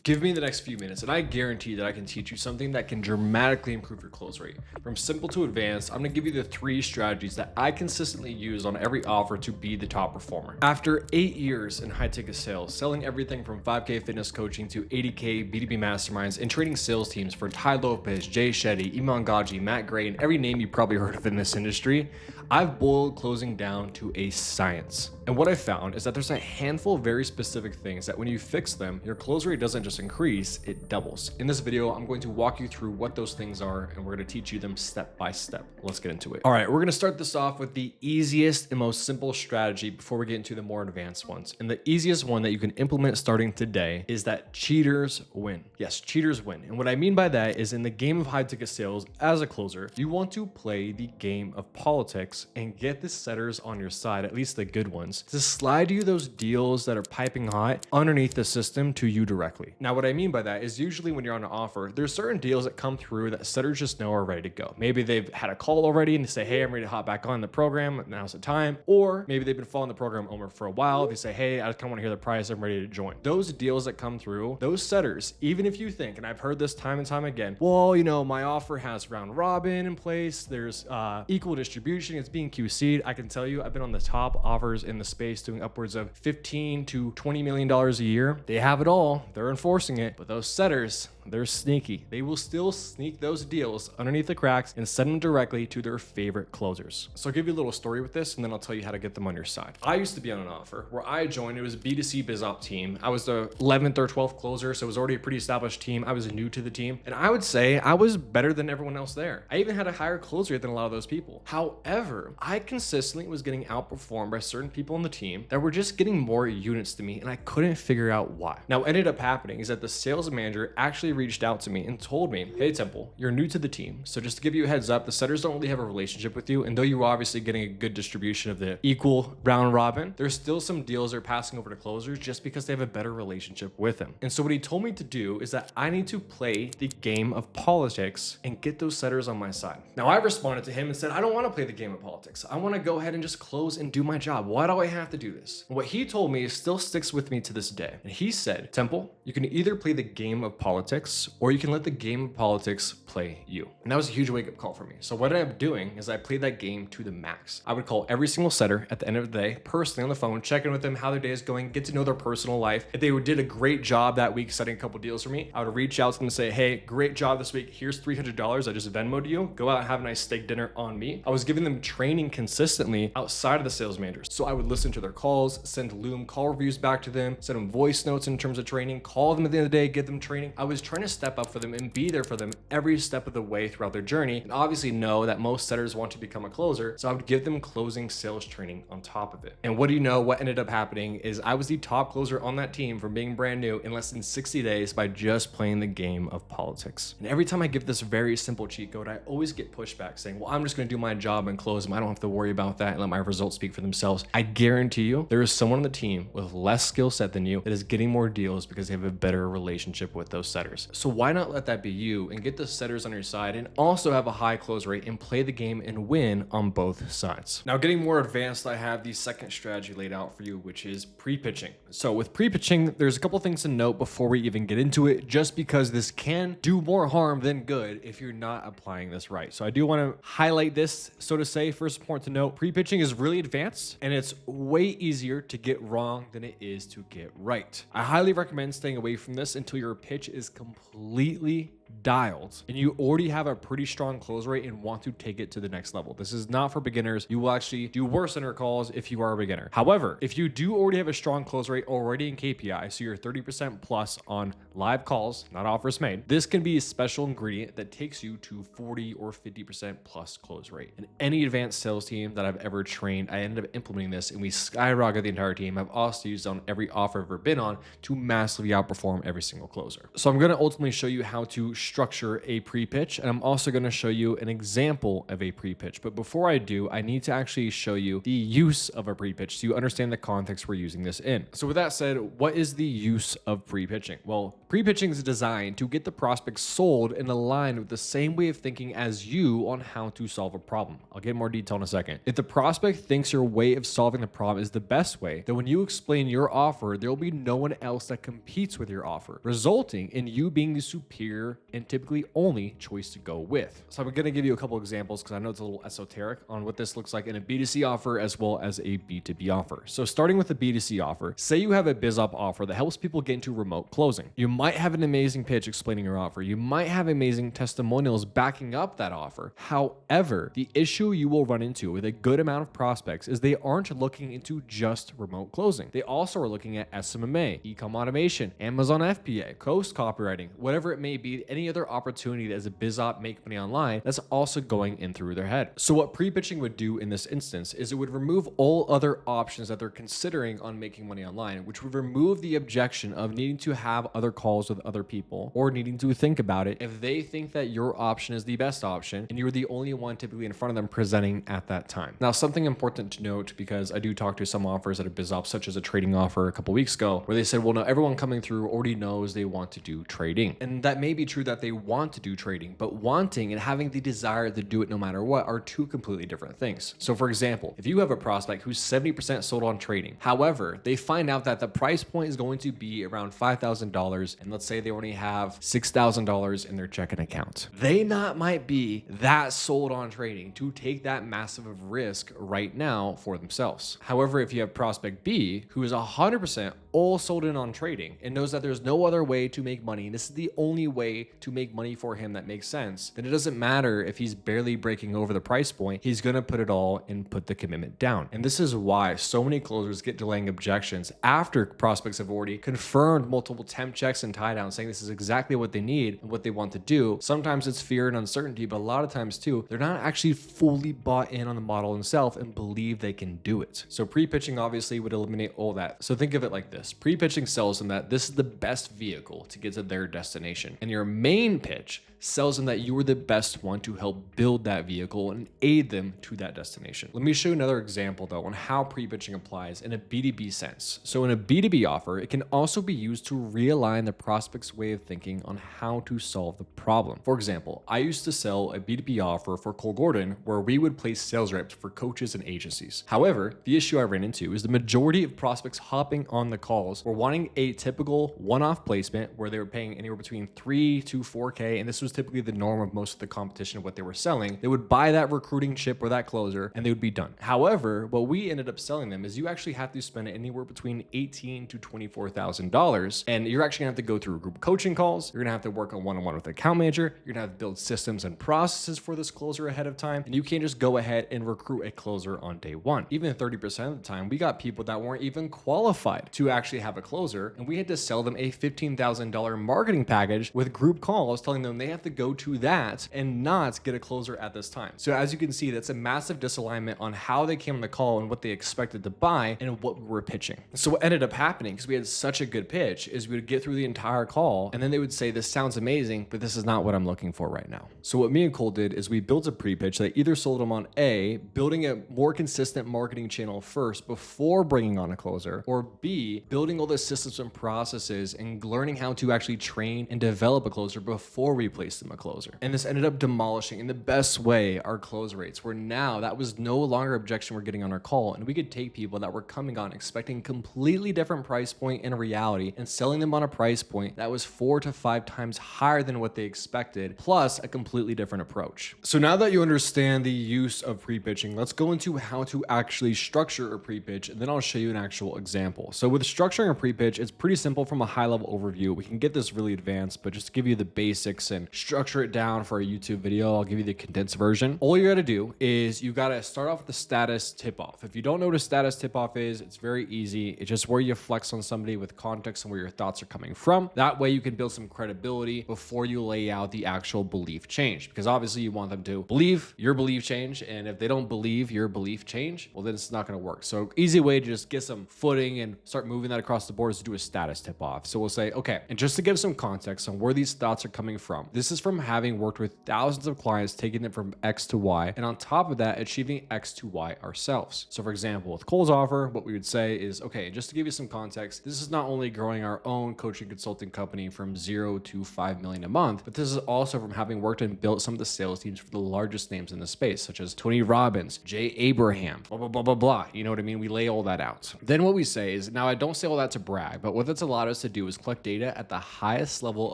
Give me the next few minutes and I guarantee that I can teach you something that can dramatically improve your close rate. From simple to advanced, I'm gonna give you the 3 strategies that I consistently use on every offer to be the top performer. After 8 years in high ticket sales, selling everything from 5K fitness coaching to 80K B2B masterminds and trading sales teams for Tai Lopez, Shetty, Iman Gaji, Matt Gray, and every name you probably heard of in this industry, I've boiled closing down to a science. And what I found is that there's a handful of very specific things that when you fix them, your close rate doesn't just increase, it doubles. In this video, I'm going to walk you through what those things are, and we're going to teach you them step by step. Let's get into it. All right, we're going to start this off with the easiest and most simple strategy before we get into the more advanced ones. And the easiest one that you can implement starting today is that cheaters win. Yes, cheaters win. And what I mean by that is in the game of high ticket sales, as a closer, you want to play the game of politics and get the setters on your side, at least the good ones, to slide you those deals that are piping hot underneath the system to you directly. Now, what I mean by that is usually when you're on an offer, there's certain deals that come through that setters just know are ready to go. Maybe they've had a call already and they say, hey, I'm ready to hop back on the program. Now's the time. Or maybe they've been following the program over for a while. They say, hey, I just kind of want to hear the price. I'm ready to join. Those deals that come through, those setters, even if you think, and I've heard this time and time again, well, you know, my offer has round robin in place. There's equal distribution. It's being QC'd. I can tell you, I've been on the top offers in the space doing upwards of $15 to $20 million a year. They have it all. They're enforcing it. But those setters, they're sneaky. They will still sneak those deals underneath the cracks and send them directly to their favorite closers. So I'll give you a little story with this and then I'll tell you how to get them on your side. I used to be on an offer where I joined. It was a B2C BizOp team. I was the 11th or 12th closer, so it was already a pretty established team. I was new to the team, and I would say I was better than everyone else there. I even had a higher close rate than a lot of those people. However, I consistently was getting outperformed by certain people on the team that were just getting more units to me, and I couldn't figure out why. Now, what ended up happening is that the sales manager actually reached out to me and told me, hey, Temple, you're new to the team, so just to give you a heads up, the setters don't really have a relationship with you, and though you're obviously getting a good distribution of the equal round robin, there's still some deals they're passing over to closers just because they have a better relationship with them. And so what he told me to do is that I need to play the game of politics and get those setters on my side. Now, I responded to him and said, I don't want to play the game of politics. I want to go ahead and just close and do my job. Why do I have to do this? And what he told me still sticks with me to this day. And he said, Temple, you can either play the game of politics or you can let the game of politics play you. And that was a huge wake-up call for me. So what I ended up doing is I played that game to the max. I would call every single setter at the end of the day, personally on the phone, check in with them, how their day is going, get to know their personal life. If they did a great job that week setting a couple deals for me, I would reach out to them and say, hey, great job this week. Here's $300. I just Venmo'd you. Go out and have a nice steak dinner on me. I was giving them training consistently outside of the sales managers. So I would listen to their calls, send Loom call reviews back to them, send them voice notes in terms of training, call them at the end of the day, give them training. I was trying to step up for them and be there for them every step of the way throughout their journey. And obviously know that most setters want to become a closer. So I would give them closing sales training on top of it. And what do you know? What ended up happening is I was the top closer on that team from being brand new in less than 60 days by just playing the game of politics. And every time I give this very simple cheat code, I always get pushback saying, well, I'm just going to do my job and close them. I don't have to worry about that and let my results speak for themselves. I guarantee you there is someone on the team with less skill set than you that is getting more deals because they have a better relationship with those setters. So why not let that be you and get the setters on your side and also have a high close rate and play the game and win on both sides. Now, getting more advanced, I have the second strategy laid out for you, which is pre-pitching. So with pre-pitching, there's a couple things to note before we even get into it, just because this can do more harm than good if you're not applying this right. So I do want to highlight this, so to say. First, important to note, pre-pitching is really advanced and it's way easier to get wrong than it is to get right. I highly recommend staying away from this until your pitch is completely dialed and you already have a pretty strong close rate and want to take it to the next level. This is not for beginners. You will actually do worse in your calls if you are a beginner. However, if you do already have a strong close rate already in KPI, so you're 30% plus on live calls, not offers made, this can be a special ingredient that takes you to 40 or 50% plus close rate. And any advanced sales team that I've ever trained, I ended up implementing this and we skyrocket the entire team. I've also used it on every offer I've ever been on to massively outperform every single closer. So I'm going to ultimately show you how to structure a pre-pitch, and I'm also going to show you an example of a pre-pitch. But before I do, I need to actually show you the use of a pre-pitch so you understand the context we're using this in. So with that said, what is the use of pre-pitching? Well, pre-pitching is designed to get the prospect sold and aligned with the same way of thinking as you on how to solve a problem. I'll get more detail in a second. If the prospect thinks your way of solving the problem is the best way, then when you explain your offer, there will be no one else that competes with your offer, resulting in you being the superior and typically only choice to go with. So I'm going to give you a couple examples because I know it's a little esoteric on what this looks like in a B2C offer as well as a B2B offer. So starting with the B2C offer, say you have a BizOp offer that helps people get into remote closing. You might have an amazing pitch explaining your offer. You might have amazing testimonials backing up that offer. However, the issue you will run into with a good amount of prospects is they aren't looking into just remote closing. They also are looking at SMMA, e-com automation, Amazon FBA, Coast copywriting, whatever it may be, any other opportunity that as a BizOp make money online that's also going in through their head. So what pre-pitching would do in this instance is it would remove all other options that they're considering on making money online, which would remove the objection of needing to have other calls with other people or needing to think about it if they think that your option is the best option and you're the only one typically in front of them presenting at that time. Now, something important to note, because I do talk to some offers at a BizOp, such as a trading offer a couple weeks ago, where they said, well, no, everyone coming through already knows they want to do trading. And that may be true that they want to do trading, but wanting and having the desire to do it no matter what are two completely different things. So for example, if you have a prospect who's 70% sold on trading, however, they find out that the price point is going to be around $5,000, and let's say they only have $6,000 in their checking account. They might be that sold on trading to take that massive of risk right now for themselves. However, if you have prospect B, who is 100% all sold in on trading and knows that there's no other way to make money, and this is the only way to make money for him that makes sense, then it doesn't matter if he's barely breaking over the price point, he's going to put it all and put the commitment down. And this is why so many closers get delaying objections after prospects have already confirmed multiple temp checks and tie downs saying this is exactly what they need and what they want to do. Sometimes it's fear and uncertainty, but a lot of times too, they're not actually fully bought in on the model itself and believe they can do it. So pre-pitching obviously would eliminate all that. So think of it like this. Pre-pitching sells them that this is the best vehicle to get to their destination. And your main pitch sells them that you are the best one to help build that vehicle and aid them to that destination. Let me show you another example though on how pre-pitching applies in a B2B sense. So in a B2B offer, it can also be used to realign the prospect's way of thinking on how to solve the problem. For example, I used to sell a B2B offer for Cole Gordon where we would place sales reps for coaches and agencies. However, the issue I ran into is the majority of prospects hopping on the calls were wanting a typical one-off placement where they were paying anywhere between 3 to 4K, and this was typically the norm of most of the competition of what they were selling. They would buy that recruiting chip or that closer and they would be done. However, what we ended up selling them is you actually have to spend anywhere between $18,000 to $24,000, and you're actually gonna have to go through group coaching calls. You're gonna have to work on one-on-one with the account manager. You're gonna have to build systems and processes for this closer ahead of time, and you can't just go ahead and recruit a closer on day one. Even 30% of the time, we got people that weren't even qualified to actually have a closer, and we had to sell them a $15,000 marketing package with group calls telling them they have to go to that and not get a closer at this time. So as you can see, that's a massive disalignment on how they came on the call and what they expected to buy and what we were pitching. So what ended up happening, because we had such a good pitch, is we would get through the entire call and then they would say, this sounds amazing, but this is not what I'm looking for right now. So what me and Cole did is we built a pre-pitch that either sold them on A, building a more consistent marketing channel first before bringing on a closer, or B, building all the systems and processes and learning how to actually train and develop a closer before we placed them a closer. And this ended up demolishing in the best way our close rates, where now that was no longer objection we're getting on our call, and we could take people that were coming on expecting completely different price point in reality and selling them on a price point that was 4 to 5 times higher than what they expected, plus a completely different approach. So now that you understand the use of pre-pitching, let's go into how to actually structure a pre-pitch, and then I'll show you an actual example. So with structuring a pre-pitch, it's pretty simple from a high-level overview. We can get this really advanced, but just to give you the basics and structure it down for a YouTube video, I'll give you the condensed version. All you gotta do is you gotta start off with the status tip-off. If you don't know what a status tip-off is, it's very easy. It's just where you flex on somebody with context and where your thoughts are coming from. That way you can build some credibility before you lay out the actual belief change, because obviously you want them to believe your belief change, and if they don't believe your belief change, well then it's not gonna work. So easy way to just get some footing and start moving that across the board is to do a status tip off. So we'll say, okay, and just to give some context on where these thoughts are coming from, this is from having worked with thousands of clients, taking them from X to Y, and on top of that, achieving X to Y ourselves. So for example, with Cole's offer, what we would say is, okay, just to give you some context, this is not only growing our own coaching consulting company from 0 to 5 million a month, but this is also from having worked and built some of the sales teams for the largest names in the space, such as Tony Robbins, Jay Abraham, blah, blah, blah, blah, blah. You know what I mean? We lay all that out. Then what we say is, now I don't say all that to brag, but what that's allowed us to do is collect data at the highest level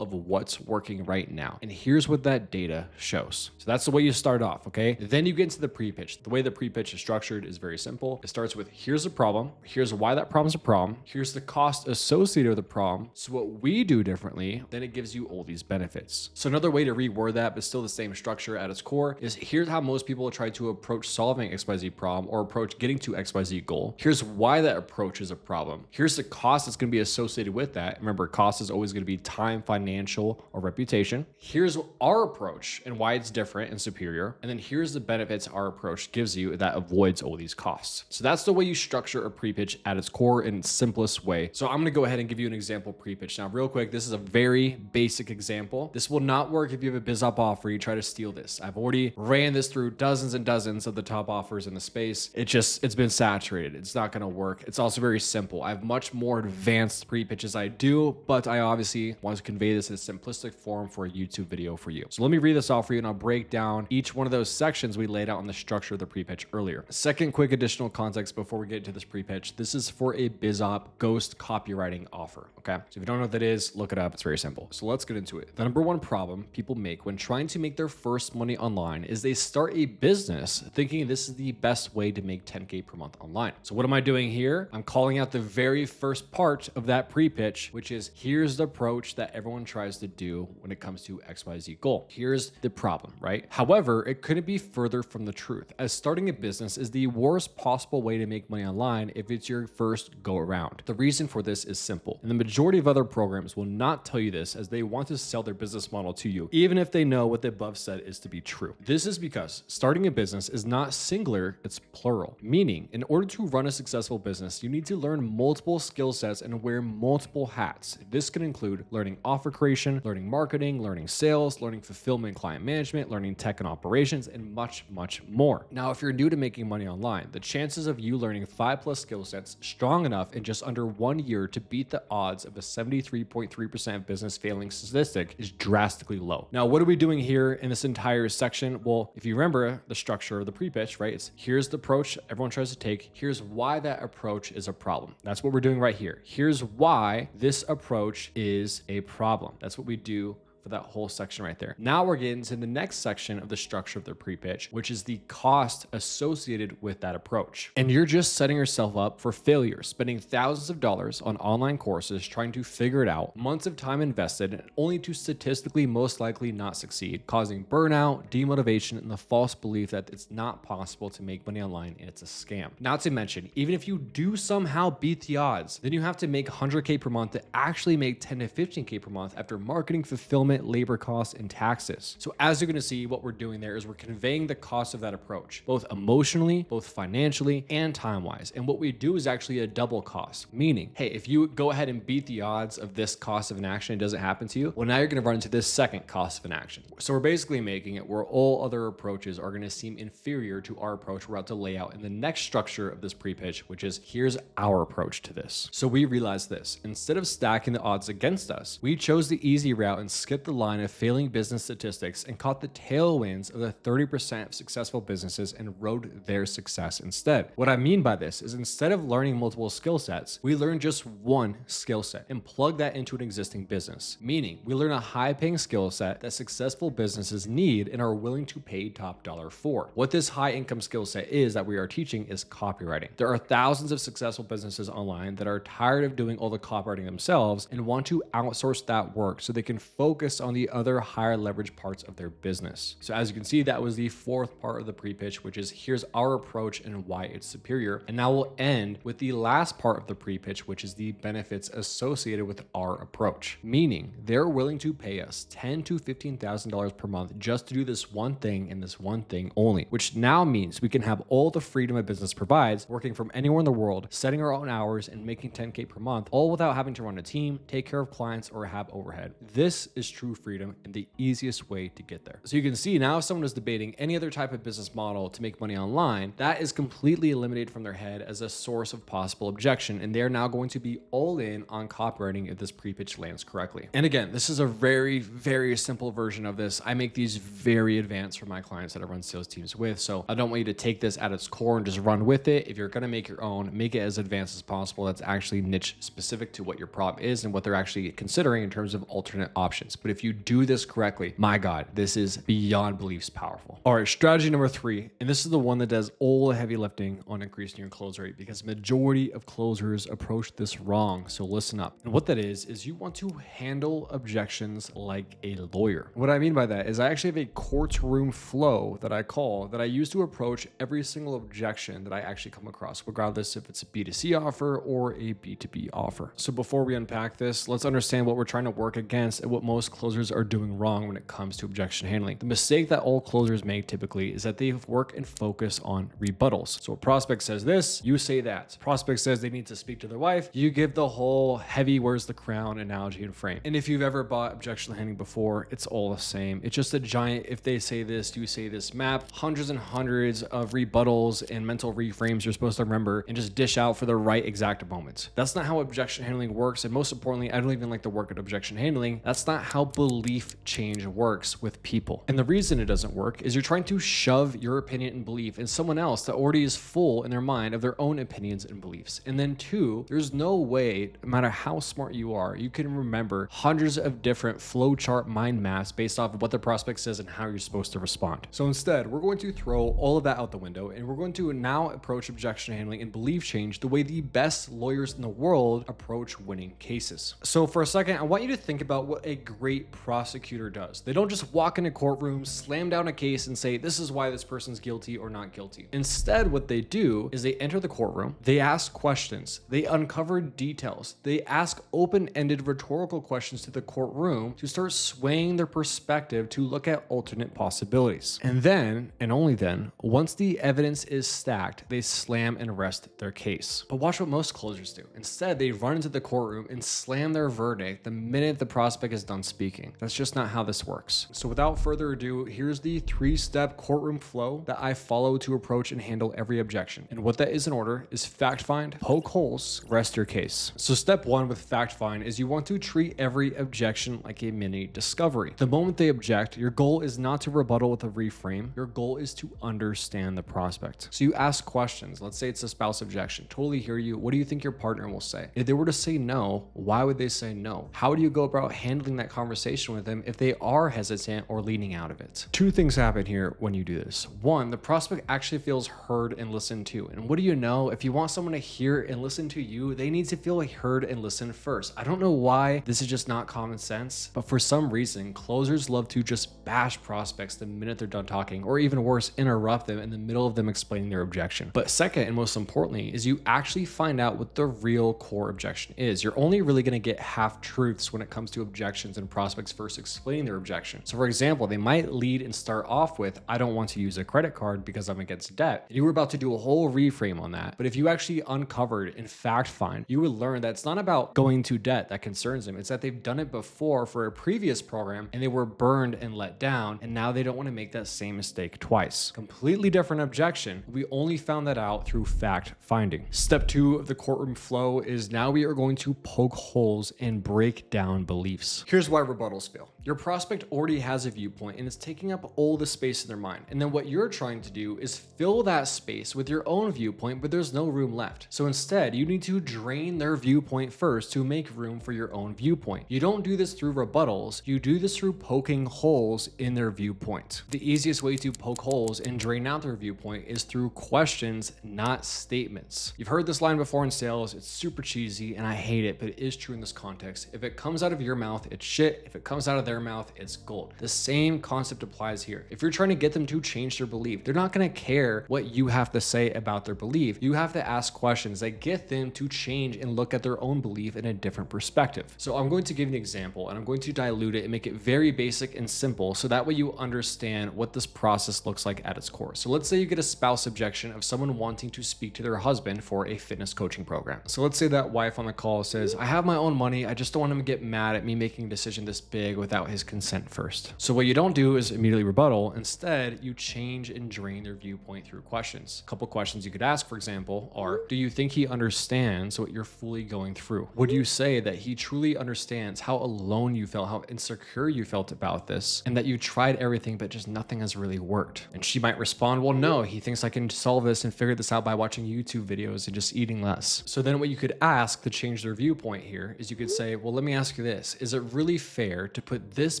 of what's working right now. And here's what that data shows. So that's the way you start off, okay? Then you get into the pre-pitch. The way the pre-pitch is structured is very simple. It starts with, here's a problem. Here's why that problem's a problem. Here's the cost associated with the problem. So what we do differently, then it gives you all these benefits. So another way to reword that, but still the same structure at its core, is here's how most people try to approach solving XYZ problem or approach getting to XYZ goal. Here's why that approach is a problem. Here's the cost that's going to be associated with that. Remember, cost is always going to be time, financial, or reputation. Here's our approach and why it's different and superior. And then here's the benefits our approach gives you that avoids all these costs. So that's the way you structure a pre-pitch at its core in its simplest way. So I'm going to go ahead and give you an example pre-pitch. Now, real quick, this is a very basic example. This will not work if you have a biz op offer, you try to steal this. I've already ran this through dozens and dozens of the top offers in the space. It's been saturated. It's not going to work. It's also very simple. I have much more advanced pre-pitches I do, but I obviously want to convey this in a simplistic form for a YouTube video for you. So let me read this off for you and I'll break down each one of those sections we laid out on the structure of the pre-pitch earlier. Second quick additional context before we get into this pre-pitch. This is for a biz op ghost copywriting offer, okay? So if you don't know what that is, look it up. It's very simple. So let's get into it. The number one problem people make when trying to make their first money online is they start a business thinking this is the best way to make 10K per month online. So what am I doing here? I'm calling out the very first part of that pre-pitch, which is here's the approach that everyone tries to do when it comes to XYZ goal. Here's the problem, right? However, it couldn't be further from the truth, as starting a business is the worst possible way to make money online if it's your first go around. The reason for this is simple, and the majority of other programs will not tell you this as they want to sell their business model to you, even if they know what the above said is to be true. This is because starting a business is not singular, it's plural. Meaning, in order to run a successful business, you need to learn multiple skill sets and wear multiple hats. This can include learning offer creation, learning marketing, learning sales, learning fulfillment, client management, learning tech and operations, and much, much more. Now, if you're new to making money online, the chances of you learning 5+ skill sets strong enough in just under 1 year to beat the odds of a 73.3% of business failing statistic is drastically low. Now, what are we doing here in this entire section? Well, if you remember the structure of the pre-pitch, right? It's here's the approach everyone tries to take. Here's why that approach is a problem. That's what we're doing right here. Here's why this approach is a problem. That's what we do for that whole section right there. Now we're getting to the next section of the structure of the pre-pitch, which is the cost associated with that approach. And you're just setting yourself up for failure, spending thousands of dollars on online courses trying to figure it out, months of time invested, only to statistically most likely not succeed, causing burnout, demotivation, and the false belief that it's not possible to make money online and it's a scam. Not to mention, even if you do somehow beat the odds, then you have to make 100K per month to actually make 10 to 15K per month after marketing, fulfillment, labor costs, and taxes. So as you're going to see, what we're doing there is we're conveying the cost of that approach, both emotionally, both financially, and time-wise. And what we do is actually a double cost, meaning, hey, if you go ahead and beat the odds of this cost of an action, it doesn't happen to you, well, now you're going to run into this second cost of an action. So we're basically making it where all other approaches are going to seem inferior to our approach we're about to lay out in the next structure of this pre-pitch, which is here's our approach to this. So we realized this. Instead of stacking the odds against us, we chose the easy route and skipped the line of failing business statistics and caught the tailwinds of the 30% of successful businesses and rode their success instead. What I mean by this is instead of learning multiple skill sets, we learn just one skill set and plug that into an existing business. Meaning we learn a high-paying skill set that successful businesses need and are willing to pay top dollar for. What this high-income skill set is that we are teaching is copywriting. There are thousands of successful businesses online that are tired of doing all the copywriting themselves and want to outsource that work so they can focus focus on the other higher leverage parts of their business. So as you can see, that was the fourth part of the pre-pitch, which is here's our approach and why it's superior. And now we'll end with the last part of the pre-pitch, which is the benefits associated with our approach. Meaning they're willing to pay us $10,000 to $15,000 per month just to do this one thing and this one thing only, which now means we can have all the freedom a business provides, working from anywhere in the world, setting our own hours and making $10K per month, all without having to run a team, take care of clients, or have overhead. This is true freedom and the easiest way to get there. So you can see now if someone is debating any other type of business model to make money online, that is completely eliminated from their head as a source of possible objection, and they're now going to be all in on copywriting if this pre-pitch lands correctly. And again, this is a very, very simple version of this. I make these very advanced for my clients that I run sales teams with, so I don't want you to take this at its core and just run with it. If you're going to make your own, make it as advanced as possible. That's actually niche specific to what your problem is and what they're actually considering in terms of alternate options. But if you do this correctly, my God, this is beyond beliefs powerful. All right, strategy number 3, and this is the one that does all the heavy lifting on increasing your close rate, because majority of closers approach this wrong. So listen up. And what that is you want to handle objections like a lawyer. What I mean by that is I actually have a courtroom flow that I use to approach every single objection that I actually come across, regardless if it's a B2C offer or a B2B offer. So before we unpack this, let's understand what we're trying to work against and what most closers are doing wrong when it comes to objection handling. The mistake that all closers make typically is that they work and focus on rebuttals. So a prospect says this, you say that. Prospect says they need to speak to their wife, you give the whole heavy where's the crown analogy and frame. And if you've ever bought objection handling before, it's all the same. It's just a giant, if they say this, you say this map, hundreds and hundreds of rebuttals and mental reframes you're supposed to remember and just dish out for the right exact moment. That's not how objection handling works. And most importantly, I don't even like the work at objection handling. That's not how belief change works with people. And the reason it doesn't work is you're trying to shove your opinion and belief in someone else that already is full in their mind of their own opinions and beliefs. And then 2, there's no way, no matter how smart you are, you can remember hundreds of different flowchart mind maps based off of what the prospect says and how you're supposed to respond. So instead, we're going to throw all of that out the window and we're going to now approach objection handling and belief change the way the best lawyers in the world approach winning cases. So for a second, I want you to think about what a great prosecutor does. They don't just walk in a courtroom, slam down a case and say, this is why this person's guilty or not guilty. Instead, what they do is they enter the courtroom, they ask questions, they uncover details, they ask open-ended rhetorical questions to the courtroom to start swaying their perspective to look at alternate possibilities. And then, and only then, once the evidence is stacked, they slam and rest their case. But watch what most closers do. Instead, they run into the courtroom and slam their verdict the minute the prospect is done speaking. That's just not how this works. So without further ado, here's the 3-step courtroom flow that I follow to approach and handle every objection. And what that is in order is fact find, poke holes, rest your case. So step 1 with fact find is you want to treat every objection like a mini discovery. The moment they object, your goal is not to rebuttal with a reframe. Your goal is to understand the prospect. So you ask questions. Let's say it's a spouse objection. Totally hear you. What do you think your partner will say? If they were to say no, why would they say no? How do you go about handling that conversation with them if they are hesitant or leaning out of it? 2 things happen here when you do this. 1, the prospect actually feels heard and listened to. And what do you know? If you want someone to hear and listen to you, they need to feel heard and listened first. I don't know why this is just not common sense, but for some reason, closers love to just bash prospects the minute they're done talking, or even worse, interrupt them in the middle of them explaining their objection. But second, and most importantly, is you actually find out what the real core objection is. You're only really going to get half truths when it comes to objections and prospects first explaining their objection. So for example, they might lead and start off with, I don't want to use a credit card because I'm against debt. And you were about to do a whole reframe on that. But if you actually uncovered and fact find, you would learn that it's not about going to debt that concerns them. It's that they've done it before for a previous program and they were burned and let down. And now they don't want to make that same mistake twice. Completely different objection. We only found that out through fact finding. Step 2 of the courtroom flow is now we are going to poke holes and break down beliefs. Here's why rebuttals fail. Your prospect already has a viewpoint and it's taking up all the space in their mind. And then what you're trying to do is fill that space with your own viewpoint, but there's no room left. So instead, you need to drain their viewpoint first to make room for your own viewpoint. You don't do this through rebuttals. You do this through poking holes in their viewpoint. The easiest way to poke holes and drain out their viewpoint is through questions, not statements. You've heard this line before in sales. It's super cheesy and I hate it, but it is true in this context. If it comes out of your mouth, it's shit. it. If it comes out of their mouth, it's gold. The same concept applies here. If you're trying to get them to change their belief, they're not going to care what you have to say about their belief. You have to ask questions that get them to change and look at their own belief in a different perspective. So I'm going to give you an example, and I'm going to dilute it and make it very basic and simple, so that way you understand what this process looks like at its core. So let's say you get a spouse objection of someone wanting to speak to their husband for a fitness coaching program. So let's say that wife on the call says, I have my own money, I just don't want him to get mad at me making a decision this big without his consent first. So what you don't do is immediately rebuttal. Instead, you change and drain their viewpoint through questions. A couple questions you could ask, for example, are, do you think he understands what you're fully going through? Would you say that he truly understands how alone you felt, how insecure you felt about this, and that you tried everything but just nothing has really worked? And she might respond, well, no, he thinks I can solve this and figure this out by watching YouTube videos and just eating less. So then what you could ask to change their viewpoint here is you could say, well, let me ask you this. Is it really fair to put this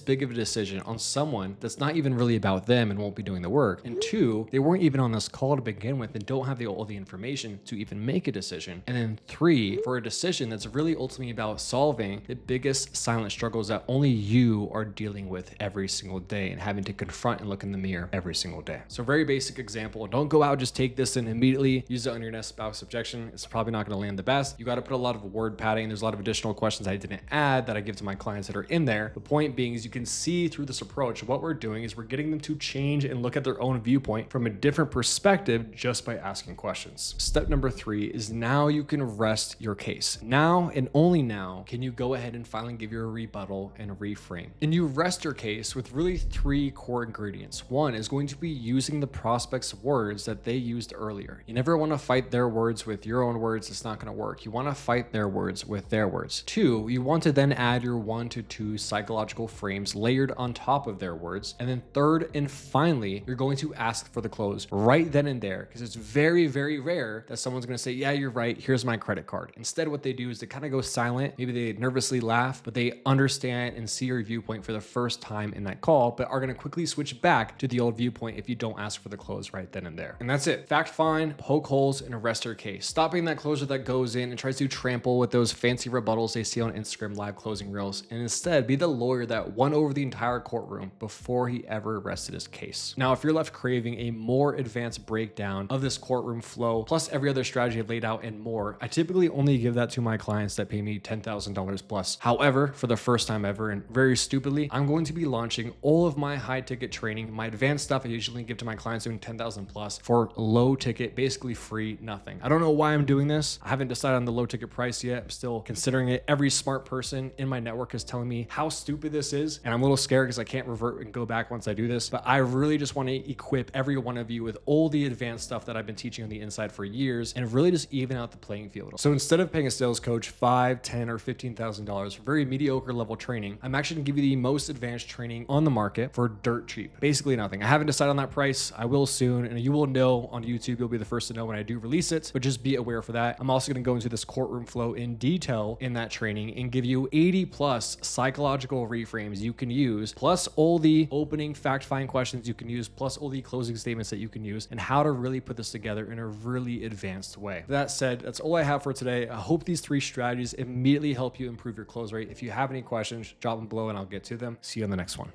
big of a decision on someone that's not even really about them and won't be doing the work? And two, they weren't even on this call to begin with and don't have all the information to even make a decision. And then three, for a decision that's really ultimately about solving the biggest silent struggles that only you are dealing with every single day and having to confront and look in the mirror every single day. So very basic example. Don't go out, just take this and immediately use it on your next spouse objection. It's probably not going to land the best. You got to put a lot of word padding. There's a lot of additional questions I didn't add that I give to my clients that are in there. The point being is you can see through this approach, what we're doing is we're getting them to change and look at their own viewpoint from a different perspective just by asking questions. Step number 3 is now you can rest your case. Now and only now can you go ahead and finally give your rebuttal and reframe. And you rest your case with really 3 core ingredients. One is going to be using the prospect's words that they used earlier. You never want to fight their words with your own words. It's not going to work. You want to fight their words with their words. 2, you want to then add your 1 to 2 psychological frames layered on top of their words. And then 3rd and finally, you're going to ask for the close right then and there, because it's very, very rare that someone's going to say, yeah, you're right, here's my credit card. Instead, what they do is they kind of go silent. Maybe they nervously laugh, but they understand and see your viewpoint for the first time in that call, but are going to quickly switch back to the old viewpoint if you don't ask for the close right then and there. And that's it. Fact find, poke holes, and rest your case. Stop being that closer that goes in and tries to trample with those fancy rebuttals they see on Instagram live closing reels, and instead be the lawyer that won over the entire courtroom before he ever rested his case. Now, if you're left craving a more advanced breakdown of this courtroom flow, plus every other strategy I've laid out and more, I typically only give that to my clients that pay me $10,000 plus. However, for the first time ever, and very stupidly, I'm going to be launching all of my high ticket training, my advanced stuff I usually give to my clients doing 10,000 plus, for low ticket, basically free, nothing. I don't know why I'm doing this. I haven't decided on the low ticket price yet. I'm still considering it. Every smart person in my network is telling me how stupid this is, and I'm a little scared because I can't revert and go back once I do this, but I really just want to equip every one of you with all the advanced stuff that I've been teaching on the inside for years and really just even out the playing field. So instead of paying a sales coach $5,000, $10,000, or $15,000 for very mediocre level training, I'm actually gonna give you the most advanced training on the market for dirt cheap. Basically nothing. I haven't decided on that price. I will soon, and you will know on YouTube. You'll be the first to know when I do release it, but just be aware for that. I'm also gonna go into this courtroom flow in detail in that training and give you 80 plus psychological reframes you can use, plus all the opening fact-find questions you can use, plus all the closing statements that you can use, and how to really put this together in a really advanced way. That said, that's all I have for today. I hope these 3 strategies immediately help you improve your close rate. If you have any questions, drop them below and I'll get to them. See you on the next one.